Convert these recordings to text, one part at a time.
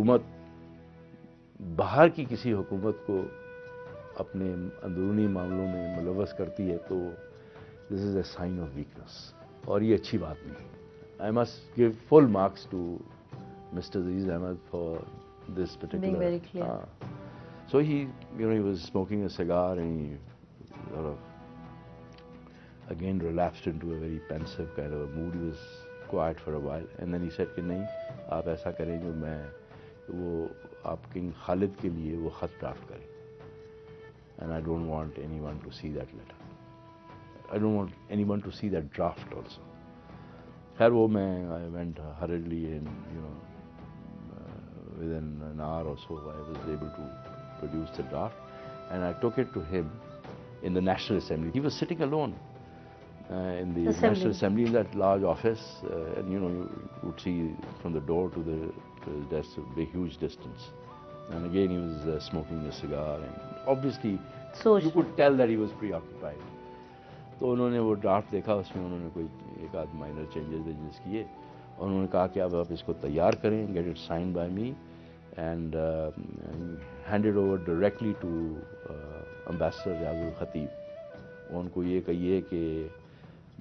حکومت باہر کی کسی حکومت کو اپنے اندرونی معاملوں میں ملوث کرتی ہے تو this is a sign of weakness, اور یہ اچھی بات نہیں. I must give full marks to mister Aziz Ahmed for this Being very clear. particular. So he was smoking a cigar and he sort of again relapsed into a very pensive kind of a mood. He was quiet for a while and then he said کہ نہیں آپ ایسا کریں جو میں وہ آپ king خالد کے لیے وہ خط ڈرافٹ کریں. And I don't want anyone to see that letter. I don't want anyone to see that draft also. خیر وہ میں I went hurriedly and within an hour or so I was able to produce the draft and I took it to him in the National Assembly. He was sitting alone in the National Assembly in that large office and you would see from the door to his desk a big huge distance. And again he was smoking a cigar and obviously you could tell that he was preoccupied. تو انہوں نے وہ draft دیکھا، اس میں انہوں نے کوئی ایک آدھ مائنر چینجز وینجز کیے اور انہوں نے کہا کہ اب آپ اس کو تیار کریں، get it sign by me and hand over directly to ambassador Riaz Al Khatib. ان کو یہ کہیے کہ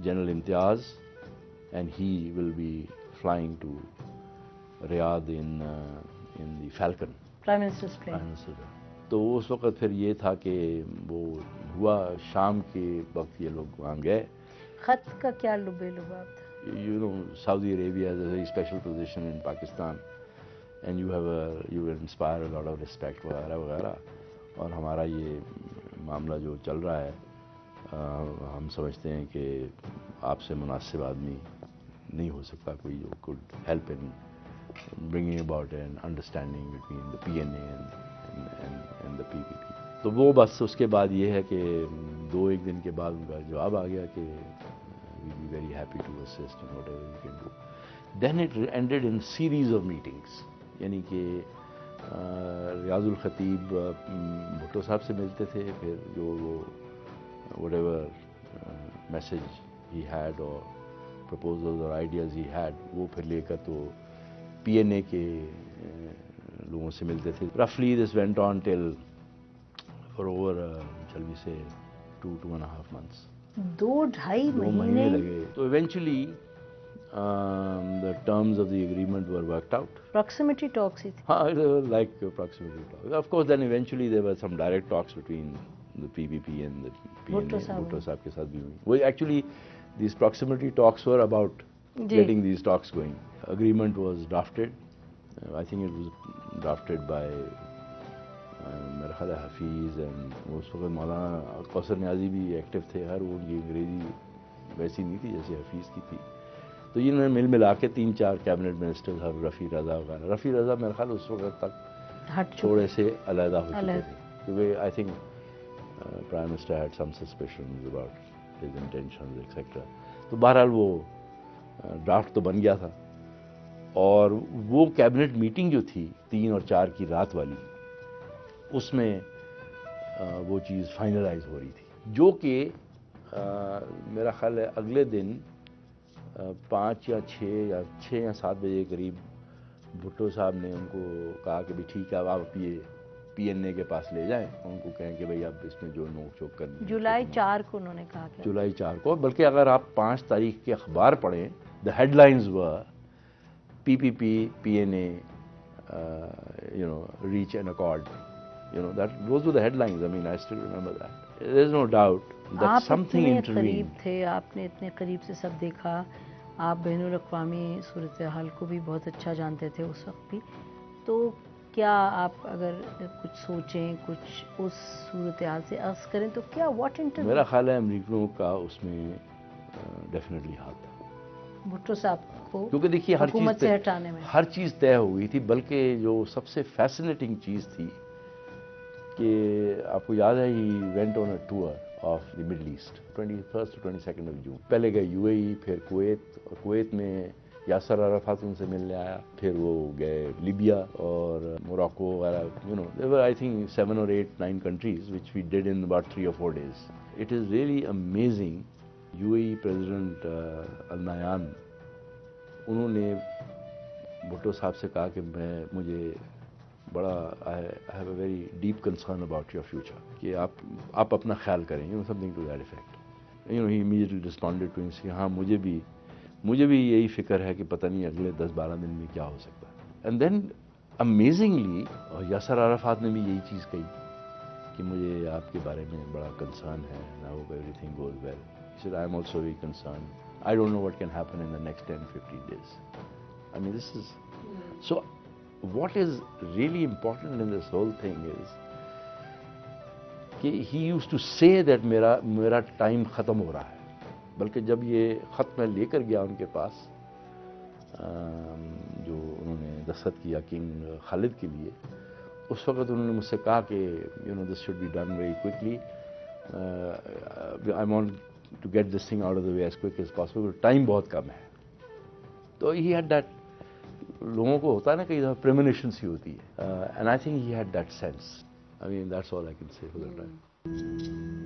general Imtiaz and he will be flying to Riyadh in the Falcon, prime minister. تو اس وقت پھر یہ تھا کہ وہ ہوا شام کے وقت یہ لوگ وہاں گئے. خط کا کیا لبے لباب تھا؟ Saudi Arabia has a very special position in Pakistan and you inspire a lot of respect وغیرہ وغیرہ. اور ہمارا یہ معاملہ جو چل رہا ہے ہم سمجھتے ہیں کہ آپ سے مناسب آدمی نہیں ہو سکتا کوئی جو could help in bringing about an understanding between the PNA and the PPP. تو وہ بس اس کے بعد یہ ہے کہ ایک دن کے بعد ان کا جواب آ گیا کہ we'll be very happy to assist in whatever we can do. Then it ended in series of meetings. یعنی کہ ریاض الخطیب بھٹو صاحب سے ملتے تھے، پھر جو وہ whatever message he had or proposals or ideas he had وہ پھر لے کر تو پی این اے کے لوگوں سے ملتے تھے. Roughly this went on till for over shall we say 2.5 months. 2.5 مہینے لگے. تو eventually the terms of the agreement were worked out. Proximity talks ہی تھی. Like proximity talks. Of course then eventually there were some direct talks between the PPP and the PNA. Bhutto Sahab کے ساتھ بھی ہوئی. Well actually these proximity talks were about getting these talks going. Agreement was drafted. I think it was drafted by میرا خیال ہے Hafeez and اس وقت مولانا کوثر نیازی بھی active تھے. ہر وہ ان کی انگریزی ویسی نہیں تھی جیسے حفیظ کی تھی. تو انہوں نے مل ملا کے 3-4 کیبنٹ منسٹر ہر رفیع رضا وغیرہ. رفیع رضا میرا خیال اس وقت تک تھوڑے سے علیحدہ ہو چکے تھے کیونکہ I think prime minister had some suspicions about his intentions etcetera. تو بہرحال وہ ڈرافٹ تو بن گیا تھا اور وہ کیبنٹ میٹنگ جو تھی 3 اور 4 کی رات والی اس میں وہ چیز فائنلائز ہو رہی تھی جو کہ میرا خیال ہے اگلے دن 5 یا 7 بجے قریب بھٹو صاحب نے ان کو کہا کہ بھی ٹھیک ہے اب آپ یہ پی این اے کے پاس لے جائیں، ان کو کہیں کہ بھائی اب اس میں جو نوک چوک کرنی. جولائی 4 کو انہوں نے کہا کہ جولائی 4 کو. بلکہ اگر آپ 5 تاریخ کے اخبار پڑھیں the headlines were P P P P N A reach an accord. Those were the headlines. I mean, I still remember that. There's no doubt that something intervened. آپ اتنے قریب تھے، آپ نے اتنے قریب سے سب دیکھا، آپ بین الاقوامی صورتحال کو بھی بہت اچھا جانتے تھے اس وقت بھی. تو کیا آپ اگر کچھ سوچیں، کچھ اس صورتحال سے عکس کریں تو کیا واٹ انٹر میرا خیال ہے امریکنوں کا اس میں ڈیفینیٹلی ہاتھ تھا بھٹو صاحب کو، کیونکہ دیکھیے حکومت سے ہٹانے میں ہر چیز طے ہو گئی تھی. بلکہ جو سب سے فیسنیٹنگ چیز تھی کہ آپ کو یاد ہے he went on a tour of the Middle East 21 to 22 of June. پہلے گئے یو اے ای، پھر کویت، اور کویت میں یاسر عرفات ان سے ملنے آیا. پھر وہ گئے لیبیا اور موراکو وغیرہ. there were I think 7 or 8, 9 countries which we did in about 3 or 4 days. It is really amazing. UAE President Al Nahyan انہوں نے بھٹو صاحب سے کہا کہ مجھے بڑا I have a very deep concern about your future, کہ آپ اپنا خیال کریں, something to that effect. He immediately responded to him کہ ہاں مجھے بھی یہی فکر ہے کہ پتہ نہیں اگلے 10-12 دن میں کیا ہو سکتا ہے. And then amazingly Yasser Arafat نے بھی یہی چیز کہی کہ مجھے آپ کے بارے میں بڑا کنسرن ہے, and I hope everything goes well. He said, I am also very concerned. I don't know what can happen in the next 10-15 days. I mean, this is... So, what is really important in this whole thing is کہ he used to say that میرا time ختم ہو رہا ہے, بلکہ جب یہ خط میں لے کر گیا ان کے پاس جو انہوں نے دستخط کیا کنگ خالد کے لیے, اس وقت انہوں نے مجھ سے کہا کہ this should be done very quickly. I want to get this thing out of the way as quick as possible. Time بہت کم ہے. تو he had that, لوگوں کو ہوتا ہے نا کئی دفعہ premonition سی ہوتی ہے, and I think he had that sense. I mean, that's all I can say for that time.